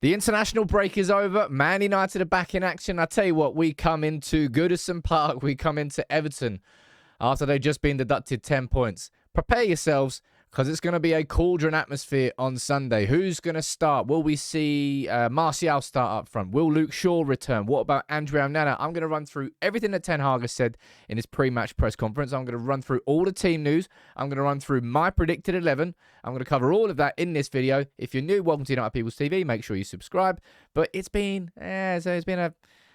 The international break is over. Man United are back in action. I tell you what, we come into Goodison Park. We come into Everton after they've just been deducted 10 points. Prepare yourselves because it's going to be a cauldron atmosphere on Sunday. Who's going to start? Will we see Martial start up front? Will Luke Shaw return? What about Andre Onana? I'm going to run through everything that Ten Hag has said in his pre-match press conference. I'm going to run through all the team news. I'm going to run through my predicted 11. I'm going to cover all of that in this video. If you're new, welcome to United People's TV. Make sure you subscribe. But it's been an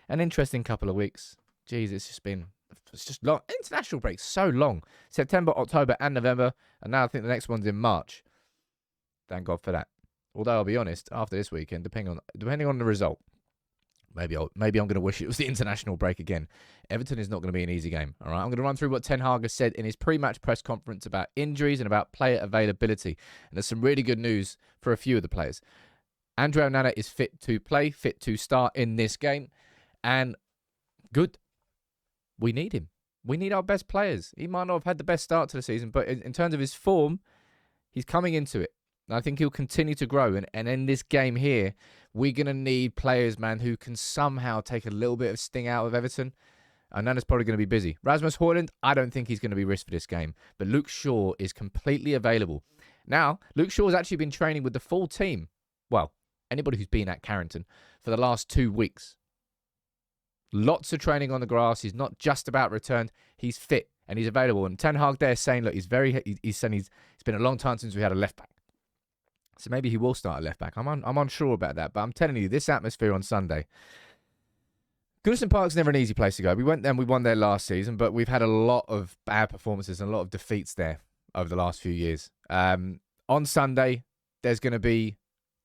interesting couple of weeks. Jeez, it's just long. International breaks so long. September, October, and November. And now I think the next one's in March. Thank God for that. Although I'll be honest, after this weekend, depending on the result, maybe I'm going to wish it was the international break again. Everton is not going to be an easy game. All right, I'm going to run through what Ten Hag has said in his pre-match press conference about injuries and about player availability. And there's some really good news for a few of the players. Andre Onana is fit to play, fit to start in this game, and good. We need him. We need our best players. He might not have had the best start to the season, but in terms of his form, he's coming into it. And I think he'll continue to grow. And in this game here, we're going to need players, man, who can somehow take a little bit of sting out of Everton. And Nana's probably going to be busy. Rasmus Højlund, I don't think he's going to be risked for this game. But Luke Shaw is completely available. Now, Luke Shaw's actually been training with the full team. Well, anybody who's been at Carrington for the last 2 weeks. Lots of training on the grass. He's not just about returned. He's fit and he's available. And Ten Hag there is saying, look, he's saying it's been a long time since we had a left back. So maybe he will start a left back. I'm unsure about that. But I'm telling you, this atmosphere on Sunday. Goodison Park's never an easy place to go. We went there and we won there last season, but we've had a lot of bad performances and a lot of defeats there over the last few years. On Sunday, there's going to be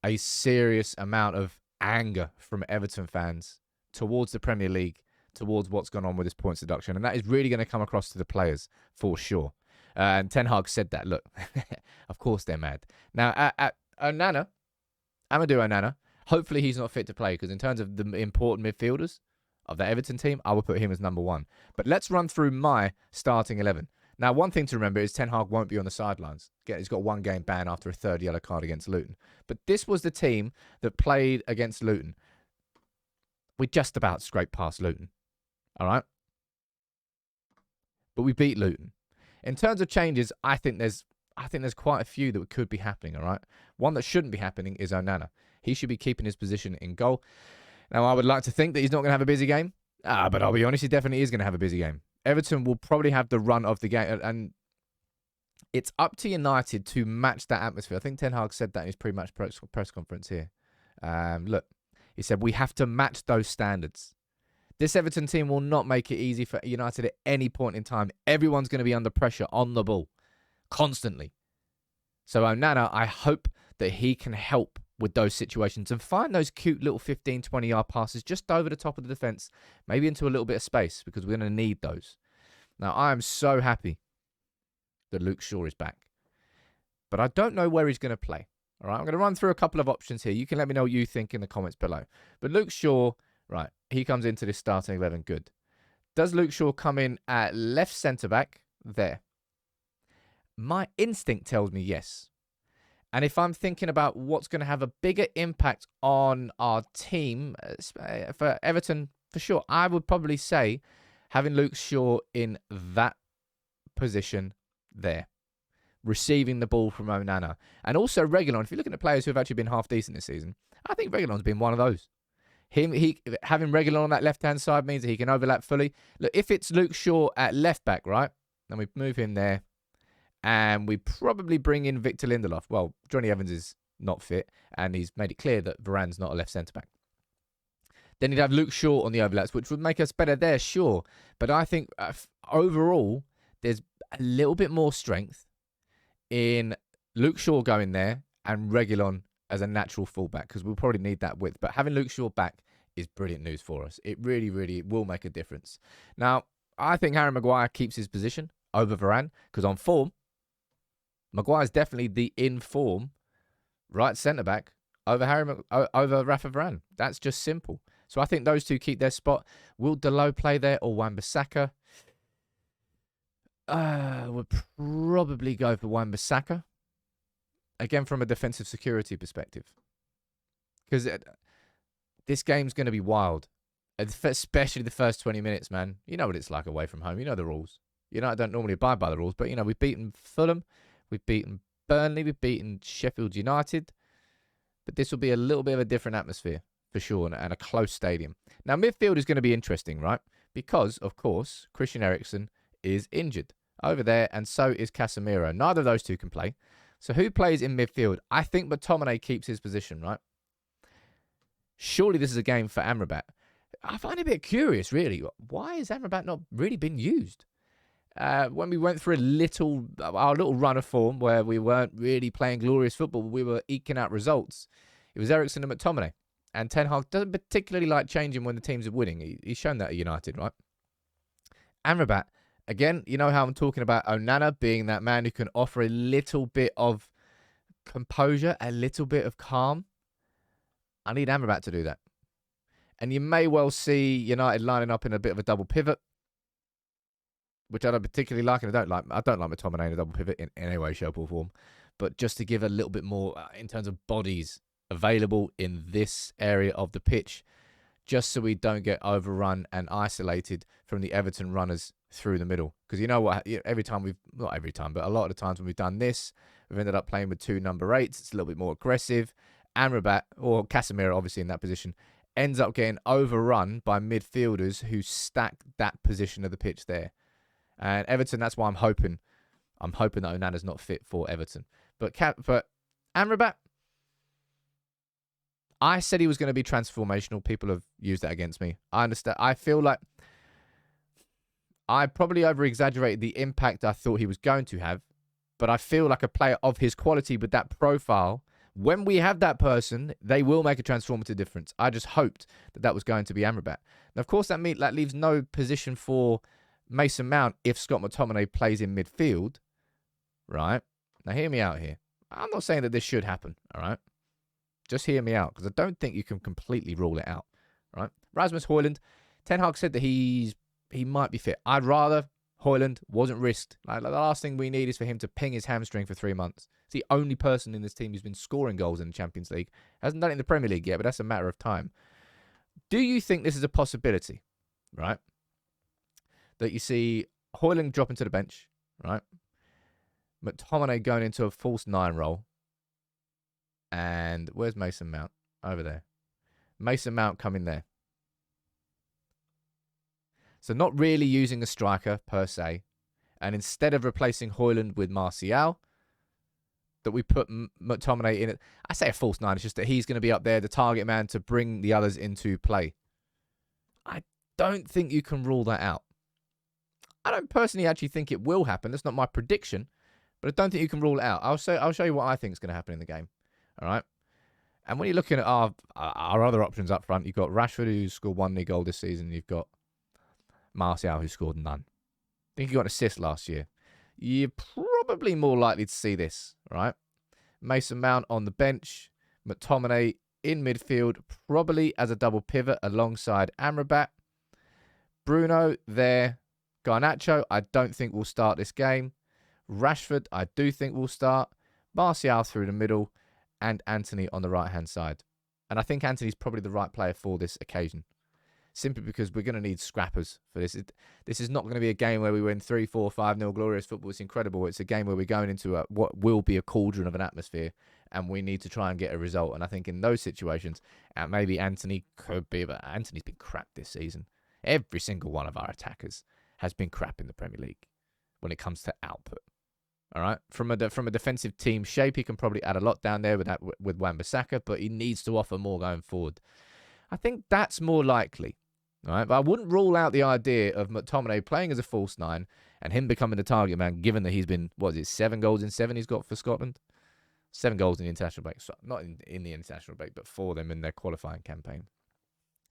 a serious amount of anger from Everton fans towards the Premier League, towards what's gone on with this points deduction. And that is really going to come across to the players, for sure. And Ten Hag said that, look, of course they're mad. Now, at Onana, Amadou Onana, hopefully he's not fit to play, because in terms of the important midfielders of the Everton team, I would put him as number one. But let's run through my starting 11. Now, one thing to remember is Ten Hag won't be on the sidelines. He's got one game ban after a third yellow card against Luton. But this was the team that played against Luton. We just about scraped past Luton. All right? But we beat Luton. In terms of changes, I think there's quite a few that could be happening, all right? One that shouldn't be happening is Onana. He should be keeping his position in goal. Now, I would like to think that he's not going to have a busy game. But I'll be honest, he definitely is going to have a busy game. Everton will probably have the run of the game. And it's up to United to match that atmosphere. I think Ten Hag said that in his pre-match press conference here. Look. He said, we have to match those standards. This Everton team will not make it easy for United at any point in time. Everyone's going to be under pressure on the ball constantly. So Onana, I hope that he can help with those situations and find those cute little 15, 20-yard passes just over the top of the defence, maybe into a little bit of space, because we're going to need those. Now, I am so happy that Luke Shaw is back. But I don't know where he's going to play. All right, I'm going to run through a couple of options here. You can let me know what you think in the comments below. But Luke Shaw, right, he comes into this starting 11 good. Does Luke Shaw come in at left centre-back? There. My instinct tells me yes. And if I'm thinking about what's going to have a bigger impact on our team, for Everton, for sure, I would probably say having Luke Shaw in that position there, receiving the ball from Onana. And also Reguilon, if you're looking at players who have actually been half decent this season, I think Reguilon's been one of those. Having Reguilon on that left-hand side means that he can overlap fully. Look, if it's Luke Shaw at left-back, right, then we move him there, and we probably bring in Victor Lindelof. Well, Johnny Evans is not fit, and he's made it clear that Varane's not a left centre-back. Then you'd have Luke Shaw on the overlaps, which would make us better there, sure. But I think overall, there's a little bit more strength in Luke Shaw going there and Reguilon as a natural fullback, because we'll probably need that width. But having Luke Shaw back is brilliant news for us. It really, really will make a difference. Now, I think Harry Maguire keeps his position over Varane, because on form, Maguire's definitely the in-form right centre-back over Rafa Varane. That's just simple. So I think those two keep their spot. Will Dalot play there or Wan-Bissaka? Would probably go for Wan-Bissaka. Again, from a defensive security perspective. Because this game's going to be wild, especially the first 20 minutes, man. You know what it's like away from home. You know the rules. You know I don't normally abide by the rules, but, we've beaten Fulham. We've beaten Burnley. We've beaten Sheffield United. But this will be a little bit of a different atmosphere, for sure, and a close stadium. Now, midfield is going to be interesting, right? Because, of course, Christian Eriksen is injured over there, and so is Casemiro. Neither of those two can play. So who plays in midfield? I think McTominay keeps his position, right? Surely this is a game for Amrabat. I find it a bit curious, really. Why has Amrabat not really been used? When we went through our little run of form where we weren't really playing glorious football, we were eking out results. It was Eriksen and McTominay. And Ten Hag doesn't particularly like changing when the teams are winning. He's shown that at United, right? Amrabat, again, you know how I'm talking about Onana being that man who can offer a little bit of composure, a little bit of calm. I need Amrabat to do that. And you may well see United lining up in a bit of a double pivot, which I don't particularly like, and I don't like McTominay in a double pivot in any way, shape, or form. But just to give a little bit more in terms of bodies available in this area of the pitch, just so we don't get overrun and isolated from the Everton runners through the middle. Because you know what? Not every time, but a lot of the times when we've done this, we've ended up playing with two number 8s. It's a little bit more aggressive. Amrabat, or Casemiro, obviously in that position, ends up getting overrun by midfielders who stack that position of the pitch there. And Everton, that's why I'm hoping that Onana's not fit for Everton. But Amrabat, I said he was going to be transformational. People have used that against me. I understand. I feel like I probably over-exaggerated the impact I thought he was going to have. But I feel like a player of his quality with that profile, when we have that person, they will make a transformative difference. I just hoped that was going to be Amrabat. Now, of course, that leaves no position for Mason Mount if Scott McTominay plays in midfield, right? Now, hear me out here. I'm not saying that this should happen, all right? Just hear me out, because I don't think you can completely rule it out, right? Rasmus Højlund, Ten Hag said that he might be fit. I'd rather Højlund wasn't risked. Like, the last thing we need is for him to ping his hamstring for 3 months. He's the only person in this team who's been scoring goals in the Champions League. Hasn't done it in the Premier League yet, but that's a matter of time. Do you think this is a possibility, right? That you see Højlund dropping to the bench, right? McTominay going into a false 9 role. And where's Mason Mount? Over there. Mason Mount coming there. So not really using a striker per se. And instead of replacing Højlund with Martial, that we put McTominay in it. I say a false 9. It's just that he's going to be up there, the target man, to bring the others into play. I don't think you can rule that out. I don't personally actually think it will happen. That's not my prediction. But I don't think you can rule it out. I'll show you what I think is going to happen in the game. All right? And when you're looking at our other options up front, you've got Rashford, who's scored 1 league goal this season. You've got Martial, who scored none. I think he got an assist last year. You're probably more likely to see this, right? Mason Mount on the bench. McTominay in midfield, probably as a double pivot alongside Amrabat. Bruno there. Garnacho, I don't think will start this game. Rashford, I do think will start. Martial through the middle. And Anthony on the right-hand side. And I think Anthony's probably the right player for this occasion. Simply because we're going to need scrappers for this. This is not going to be a game where we win 3, 4, 5-0 glorious football. It's incredible. It's a game where we're going into what will be a cauldron of an atmosphere. And we need to try and get a result. And I think in those situations, maybe Anthony could be. But Anthony's been crap this season. Every single one of our attackers has been crap in the Premier League when it comes to output. All right, from a defensive team shape, he can probably add a lot down there with Wan-Bissaka, but he needs to offer more going forward. I think that's more likely. All right, but I wouldn't rule out the idea of McTominay playing as a false 9 and him becoming the target man, given that he's been 7 goals in 7 he's got for Scotland, 7 goals in the international break, so not in the international break, but for them in their qualifying campaign.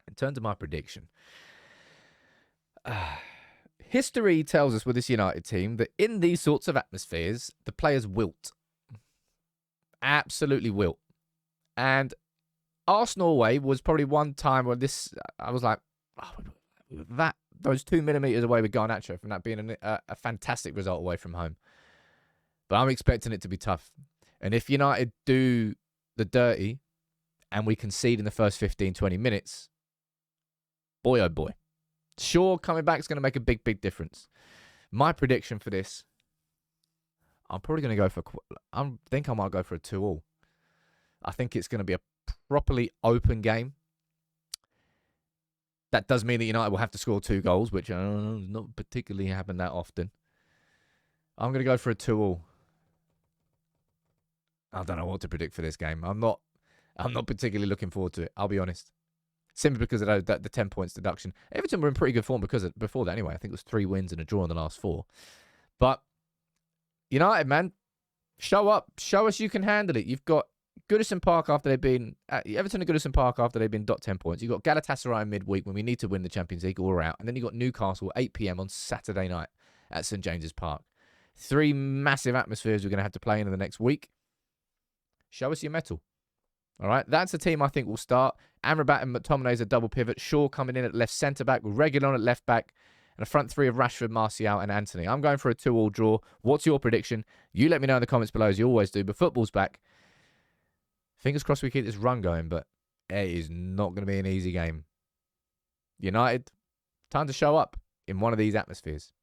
In terms of my prediction. History tells us with this United team that in these sorts of atmospheres, the players wilt. Absolutely wilt. And Arsenal away was probably one time where I was like, those 2 millimeters away with Garnacho from that being a fantastic result away from home. But I'm expecting it to be tough. And if United do the dirty and we concede in the first 15, 20 minutes, boy, oh boy. Shaw coming back is going to make a big, big difference. My prediction for this, I'm probably going to go for, I think I might go for a 2-2. I think it's going to be a properly open game. That does mean that United will have to score 2 goals, which not particularly happen that often. I'm going to go for a 2-2. I don't know what to predict for this game. I'm not particularly looking forward to it, I'll be honest. Simply because of the 10 points deduction. Everton were in pretty good form before that anyway. I think it was 3 wins and a draw in the last 4. But United, man, show up. Show us you can handle it. You've got Goodison Park after they've been... Everton and Goodison Park after they've been 10 points. You've got Galatasaray midweek when we need to win the Champions League or we're out. And then you've got Newcastle 8 p.m. on Saturday night at St. James's Park. 3 massive atmospheres we're going to have to play in the next week. Show us your mettle. All right, that's the team I think will start. Amrabat and McTominay is a double pivot. Shaw coming in at left centre-back with Reguilon at left-back. And a front 3 of Rashford, Martial and Anthony. I'm going for a 2-2 draw. What's your prediction? You let me know in the comments below as you always do. But football's back. Fingers crossed we keep this run going, but it is not going to be an easy game. United, time to show up in one of these atmospheres.